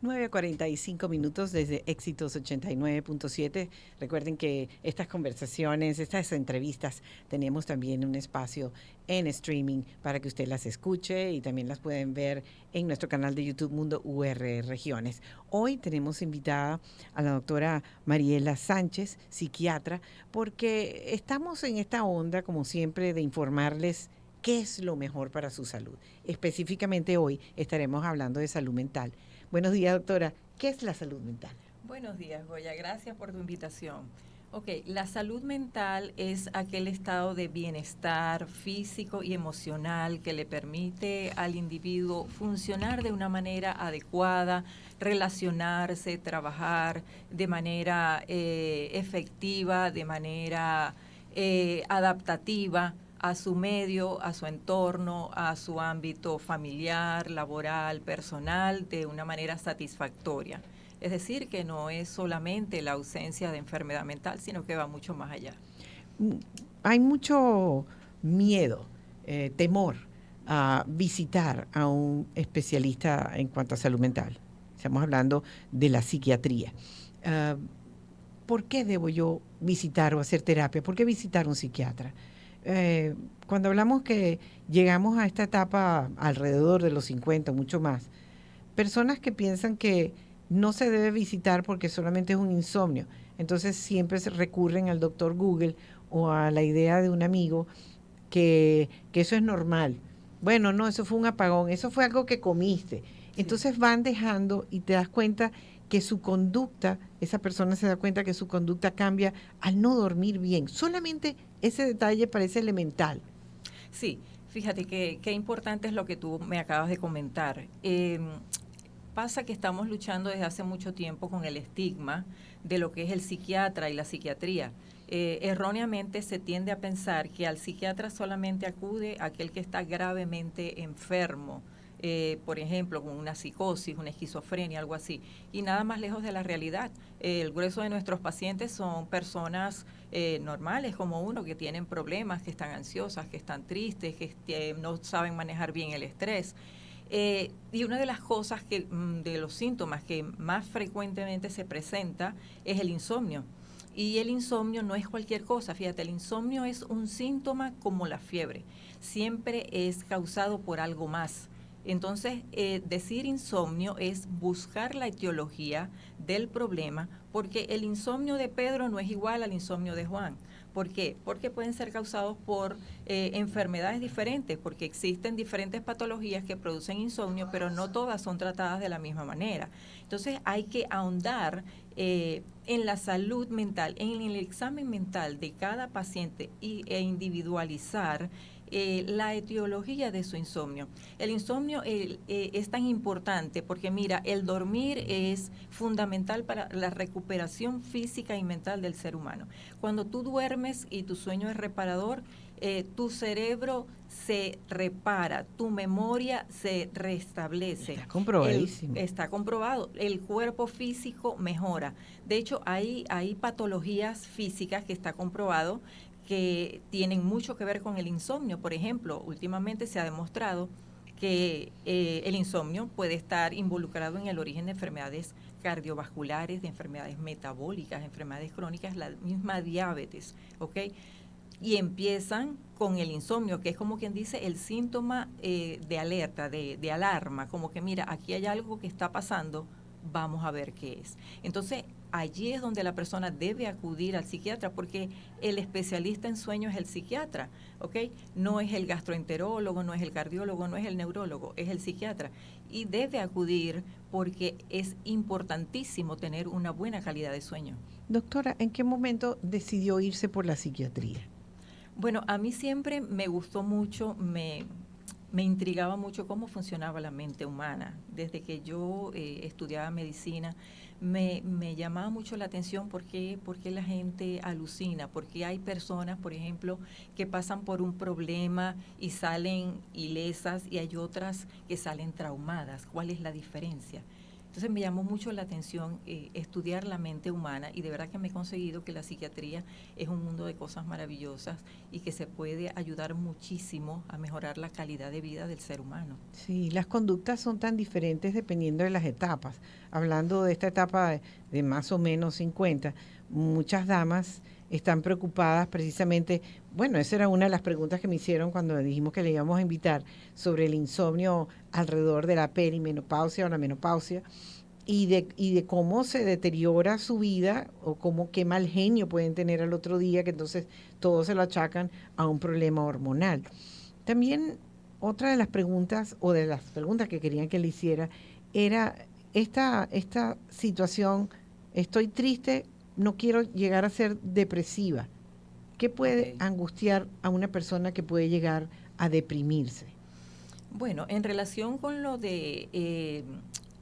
9:45 desde Éxitos 89.7. Recuerden que estas conversaciones, estas entrevistas, tenemos también un espacio en streaming para que usted las escuche y también las pueden ver en nuestro canal de YouTube Mundo UR Regiones. Hoy tenemos invitada a la doctora Mariela Sánchez, psiquiatra, porque estamos en esta onda, como siempre, de informarles qué es lo mejor para su salud. Específicamente hoy estaremos hablando de salud mental. Buenos días, doctora. ¿Qué es la salud mental? Buenos días, Goya. Gracias por tu invitación. Ok, la salud mental es aquel estado de bienestar físico y emocional que le permite al individuo funcionar de una manera adecuada, relacionarse, trabajar de manera efectiva, de manera adaptativa a su medio, a su entorno, a su ámbito familiar, laboral, personal, de una manera satisfactoria. Es decir, que no es solamente la ausencia de enfermedad mental, sino que va mucho más allá. Hay mucho miedo, temor a visitar a un especialista en cuanto a salud mental. Estamos hablando de la psiquiatría. ¿Por qué debo yo visitar o hacer terapia? ¿Por qué visitar un psiquiatra? Cuando hablamos que llegamos a esta etapa alrededor de los 50, mucho más, personas que piensan que no se debe visitar porque solamente es un insomnio. Entonces siempre se recurren al doctor Google o a la idea de un amigo que eso es normal. Bueno, no, eso fue un apagón, eso fue algo que comiste. Entonces van dejando y te das cuenta que su conducta, esa persona se da cuenta que su conducta cambia al no dormir bien. Solamente ese detalle parece elemental. Sí, fíjate que qué importante es lo que tú me acabas de comentar. Pasa que estamos luchando desde hace mucho tiempo con el estigma de lo que es el psiquiatra y la psiquiatría. Erróneamente se tiende a pensar que al psiquiatra solamente acude aquel que está gravemente enfermo, por ejemplo, con una psicosis, una esquizofrenia, algo así, y nada más lejos de la realidad. El grueso de nuestros pacientes son personas normales como uno, que tienen problemas, que están ansiosas, que están tristes, que no saben manejar bien el estrés. Y una de las cosas de los síntomas que más frecuentemente se presenta es el insomnio. Y el insomnio no es cualquier cosa, fíjate, el insomnio es un síntoma como la fiebre, siempre es causado por algo más. Entonces, decir insomnio es buscar la etiología del problema, porque el insomnio de Pedro no es igual al insomnio de Juan. ¿Por qué? Porque pueden ser causados por enfermedades diferentes, porque existen diferentes patologías que producen insomnio, pero no todas son tratadas de la misma manera. Entonces hay que ahondar en la salud mental, en el examen mental de cada paciente e individualizar la etiología de su insomnio. El insomnio es tan importante porque, mira, el dormir es fundamental para la recuperación física y mental del ser humano. Cuando tú duermes y tu sueño es reparador, tu cerebro se repara, tu memoria se restablece. Está comprobadísimo. Está comprobado, el cuerpo físico mejora. De hecho, hay patologías físicas que está comprobado que tienen mucho que ver con el insomnio. Por ejemplo, últimamente se ha demostrado que el insomnio puede estar involucrado en el origen de enfermedades cardiovasculares, de enfermedades metabólicas, de enfermedades crónicas, la misma diabetes, ¿ok? Y empiezan con el insomnio, que es como quien dice el síntoma de alerta, de alarma, como que mira, aquí hay algo que está pasando, vamos a ver qué es. Entonces, allí es donde la persona debe acudir al psiquiatra, porque el especialista en sueño es el psiquiatra, ¿ok? No es el gastroenterólogo, no es el cardiólogo, no es el neurólogo, es el psiquiatra. Y debe acudir porque es importantísimo tener una buena calidad de sueño. Doctora, ¿en qué momento decidió irse por la psiquiatría? Bueno, a mí siempre me gustó mucho, me intrigaba mucho cómo funcionaba la mente humana. Desde que yo estudiaba medicina, me llamaba mucho la atención por qué la gente alucina, porque hay personas, por ejemplo, que pasan por un problema y salen ilesas y hay otras que salen traumadas. ¿Cuál es la diferencia? Entonces me llamó mucho la atención estudiar la mente humana y de verdad que me he conseguido que la psiquiatría es un mundo de cosas maravillosas y que se puede ayudar muchísimo a mejorar la calidad de vida del ser humano. Sí, las conductas son tan diferentes dependiendo de las etapas. Hablando de esta etapa de más o menos 50, muchas damas están preocupadas precisamente, bueno, esa era una de las preguntas que me hicieron cuando dijimos que le íbamos a invitar sobre el insomnio alrededor de la perimenopausia o la menopausia y de cómo se deteriora su vida o cómo qué mal genio pueden tener al otro día, que entonces todo se lo achacan a un problema hormonal. También otra de las preguntas o de las preguntas que querían que le hiciera era esta situación, estoy triste, no quiero llegar a ser depresiva. ¿Qué puede angustiar a una persona que puede llegar a deprimirse? Bueno, en relación con lo de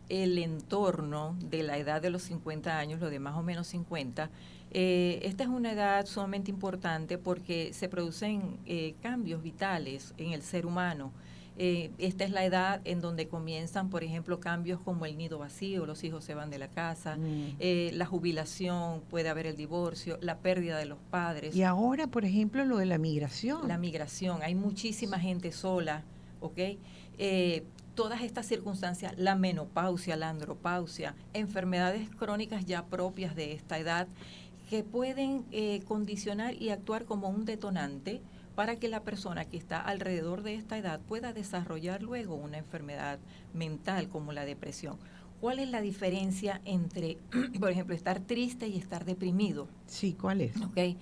el entorno de la edad de los 50 años, lo de más o menos 50, esta es una edad sumamente importante porque se producen cambios vitales en el ser humano. Esta es la edad en donde comienzan, por ejemplo, cambios como el nido vacío, los hijos se van de la casa, la jubilación, puede haber el divorcio, la pérdida de los padres. Y ahora, por ejemplo, lo de la migración. La migración, hay muchísima gente sola, ¿ok? Todas estas circunstancias, la menopausia, la andropausia, enfermedades crónicas ya propias de esta edad, que pueden condicionar y actuar como un detonante para que la persona que está alrededor de esta edad pueda desarrollar luego una enfermedad mental como la depresión. ¿Cuál es la diferencia entre, por ejemplo, estar triste y estar deprimido? Sí, ¿cuál es? Okay.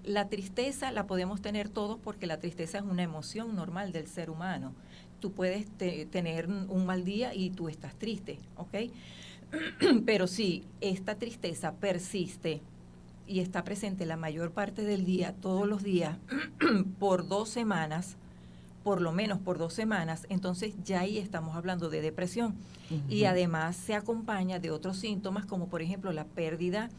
La tristeza la podemos tener todos porque la tristeza es una emoción normal del ser humano. Tú puedes tener un mal día y tú estás triste, ¿ok? Pero si esta tristeza persiste y está presente la mayor parte del día, todos los días, por 2 semanas, por lo menos por 2 semanas, entonces ya ahí estamos hablando de depresión. Y además se acompaña de otros síntomas como por ejemplo la pérdida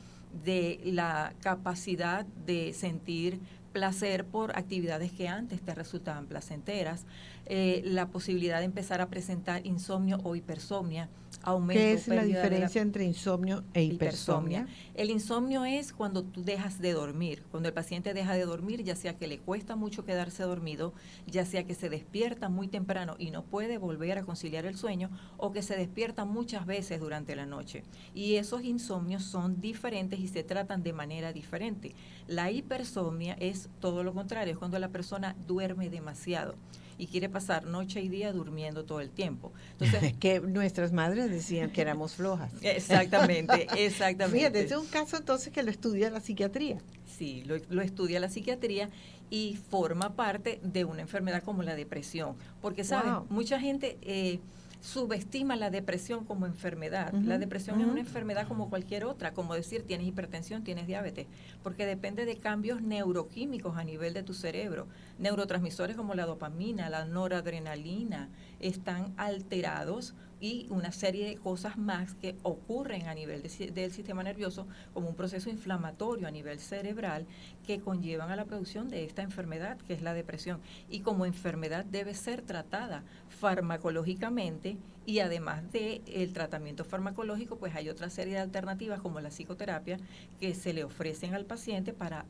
de la capacidad de sentir placer por actividades que antes te resultaban placenteras, la posibilidad de empezar a presentar insomnio o hipersomnia, aumento. ¿Qué es la diferencia entre insomnio e hipersomnia? El insomnio es cuando tú dejas de dormir, cuando el paciente deja de dormir, ya sea que le cuesta mucho quedarse dormido, ya sea que se despierta muy temprano y no puede volver a conciliar el sueño, o que se despierta muchas veces durante la noche. Y esos insomnios son diferentes y se tratan de manera diferente. La hipersomnia es todo lo contrario, es cuando la persona duerme demasiado y quiere pasar noche y día durmiendo todo el tiempo. Entonces, que nuestras madres decían que éramos flojas. Exactamente, exactamente. Fíjate, ese es un caso entonces que lo estudia la psiquiatría. Sí, lo estudia la psiquiatría y forma parte de una enfermedad como la depresión. Porque, ¿sabes? Wow. Mucha gente subestima la depresión como enfermedad. La depresión es una enfermedad como cualquier otra, como decir tienes hipertensión, tienes diabetes, porque depende de cambios neuroquímicos a nivel de tu cerebro. Neurotransmisores como la dopamina, la noradrenalina están alterados y una serie de cosas más que ocurren a nivel del sistema nervioso como un proceso inflamatorio a nivel cerebral que conllevan a la producción de esta enfermedad que es la depresión, y como enfermedad debe ser tratada farmacológicamente, y además del tratamiento farmacológico pues hay otra serie de alternativas como la psicoterapia que se le ofrecen al paciente para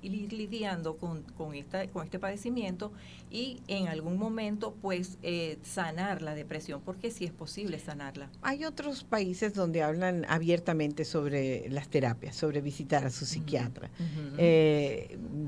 ir lidiando con este padecimiento y en algún momento pues sanar la depresión, porque sí es posible sanarla. Hay otros países donde hablan abiertamente sobre las terapias, sobre visitar a su psiquiatra.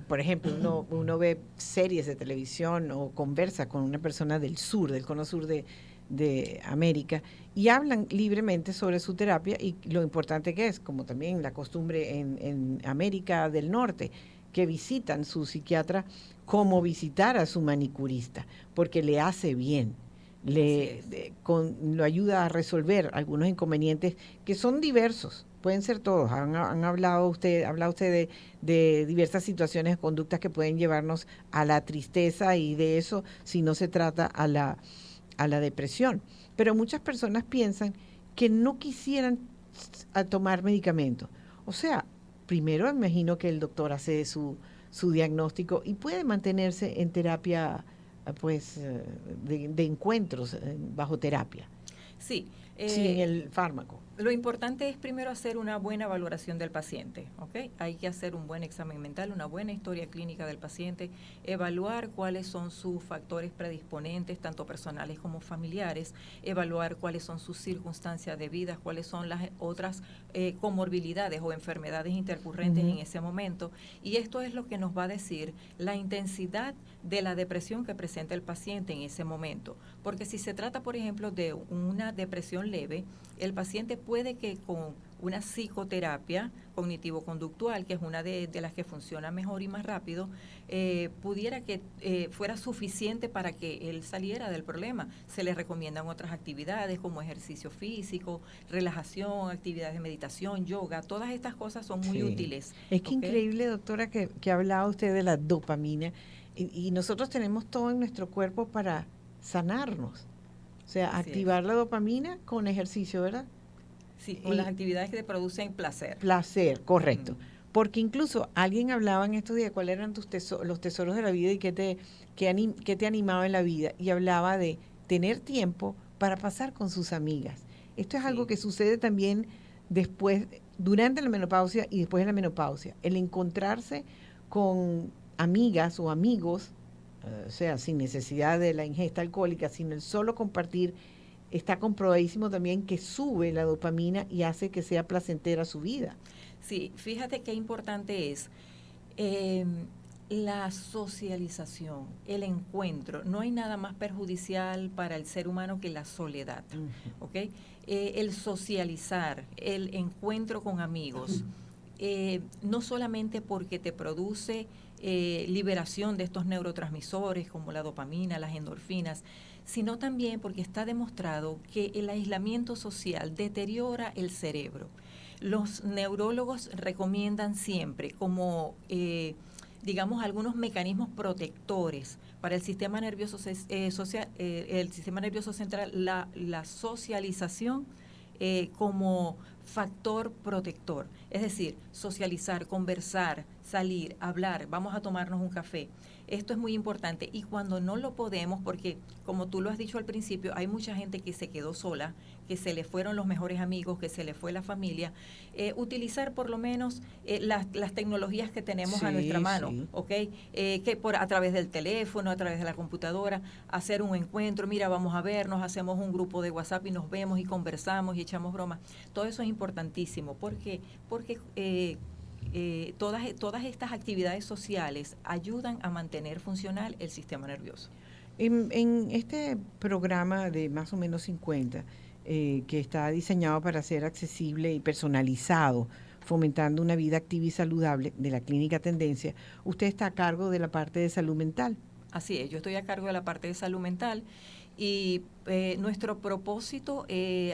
Por ejemplo, uno ve series de televisión o conversa con una persona del sur, del cono sur de América, y hablan libremente sobre su terapia y lo importante que es, como también la costumbre en América del Norte, que visitan su psiquiatra como visitar a su manicurista, porque le hace bien. Lo ayuda a resolver algunos inconvenientes que son diversos, pueden ser todos. Habla usted de diversas situaciones, conductas que pueden llevarnos a la tristeza y de eso, si no se trata, a la depresión. Pero muchas personas piensan que no quisieran tomar medicamentos. O sea, primero imagino que el doctor hace su diagnóstico y puede mantenerse en terapia pues de encuentros bajo terapia. Sí. Sin el fármaco. Lo importante es primero hacer una buena valoración del paciente, ¿ok? Hay que hacer un buen examen mental, una buena historia clínica del paciente, evaluar cuáles son sus factores predisponentes, tanto personales como familiares, evaluar cuáles son sus circunstancias de vida, cuáles son las otras comorbilidades o enfermedades intercurrentes en ese momento. Y esto es lo que nos va a decir la intensidad de la depresión que presenta el paciente en ese momento. Porque si se trata, por ejemplo, de una depresión leve, el paciente puede que con una psicoterapia cognitivo-conductual, que es una de las que funciona mejor y más rápido, pudiera que fuera suficiente para que él saliera del problema. Se le recomiendan otras actividades como ejercicio físico, relajación, actividades de meditación, yoga, todas estas cosas son muy útiles. Es que increíble, doctora, que ha hablado usted de la dopamina y nosotros tenemos todo en nuestro cuerpo para sanarnos. O sea, Así activar la dopamina con ejercicio, ¿verdad? Sí, con las actividades que te producen placer. Placer, correcto. Porque incluso alguien hablaba en estos días cuáles eran los tesoros de la vida y qué te animaba en la vida. Y hablaba de tener tiempo para pasar con sus amigas. Esto es algo que sucede también después, durante la menopausia y después de la menopausia. El encontrarse con amigas o amigos, o sea, sin necesidad de la ingesta alcohólica, sino el solo compartir, está comprobadísimo también que sube la dopamina y hace que sea placentera su vida. Sí, fíjate qué importante es la socialización, el encuentro. No hay nada más perjudicial para el ser humano que la soledad, ¿ok? El socializar, el encuentro con amigos, no solamente porque te produce liberación de estos neurotransmisores como la dopamina, las endorfinas, sino también porque está demostrado que el aislamiento social deteriora el cerebro. Los neurólogos recomiendan siempre como, digamos, algunos mecanismos protectores para el sistema nervioso el sistema nervioso central, la socialización como factor protector. Es decir, socializar, conversar, salir, hablar, vamos a tomarnos un café. Esto es muy importante y cuando no lo podemos, porque como tú lo has dicho al principio, hay mucha gente que se quedó sola, que se le fueron los mejores amigos, que se le fue la familia, utilizar por lo menos las tecnologías que tenemos a nuestra mano, ¿ok? Que a través del teléfono, a través de la computadora, hacer un encuentro, mira, vamos a vernos, hacemos un grupo de WhatsApp y nos vemos y conversamos y echamos bromas. Todo eso es importantísimo, porque todas estas actividades sociales ayudan a mantener funcional el sistema nervioso. En este programa de más o menos 50, que está diseñado para ser accesible y personalizado, fomentando una vida activa y saludable de la Clínica Tendencia, usted está a cargo de la parte de salud mental. Así es, yo estoy a cargo de la parte de salud mental y nuestro propósito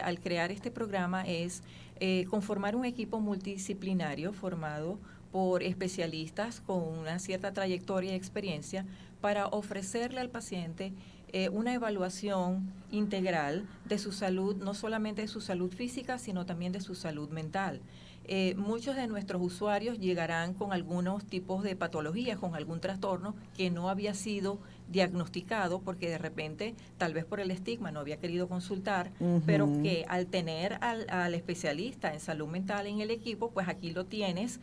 al crear este programa es conformar un equipo multidisciplinario formado por especialistas con una cierta trayectoria y experiencia para ofrecerle al paciente una evaluación integral de su salud, no solamente de su salud física, sino también de su salud mental. Muchos de nuestros usuarios llegarán con algunos tipos de patologías, con algún trastorno que no había sido diagnosticado porque de repente, tal vez por el estigma, no había querido consultar, pero que al tener al especialista en salud mental en el equipo, pues aquí lo tienes,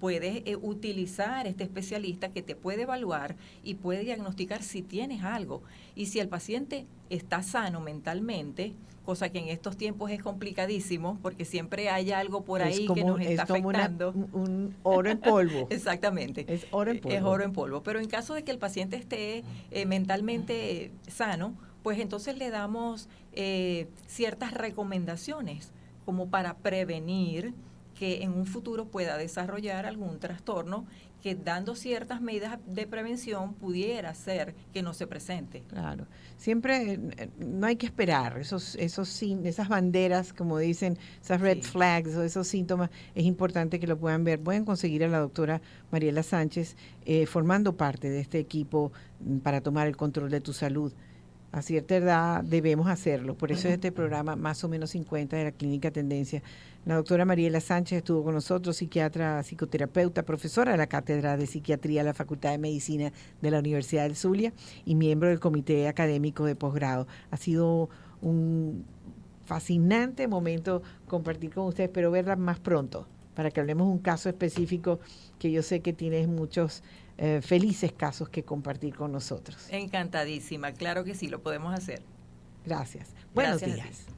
puedes utilizar este especialista que te puede evaluar y puede diagnosticar si tienes algo. Y si el paciente está sano mentalmente, cosa que en estos tiempos es complicadísimo porque siempre hay algo por ahí que nos está afectando. Es como un oro en polvo. Exactamente. Es oro en polvo. Es oro en polvo. Pero en caso de que el paciente esté mentalmente sano, pues entonces le damos ciertas recomendaciones como para prevenir que en un futuro pueda desarrollar algún trastorno que dando ciertas medidas de prevención pudiera ser que no se presente. Claro. Siempre no hay que esperar esas banderas, como dicen, esas red flags o esos síntomas, es importante que lo puedan ver. Pueden conseguir a la doctora Mariela Sánchez formando parte de este equipo para tomar el control de tu salud. A cierta edad debemos hacerlo. Por eso es este programa Más o menos 50 de la Clínica Tendencia. La doctora Mariela Sánchez estuvo con nosotros, psiquiatra, psicoterapeuta, profesora de la Cátedra de Psiquiatría de la Facultad de Medicina de la Universidad del Zulia y miembro del Comité Académico de Posgrado. Ha sido un fascinante momento compartir con ustedes. Espero verla más pronto para que hablemos de un caso específico que yo sé que tienes muchos felices casos que compartir con nosotros. Encantadísima, claro que sí, lo podemos hacer. Gracias. Buenos Gracias a días. ti.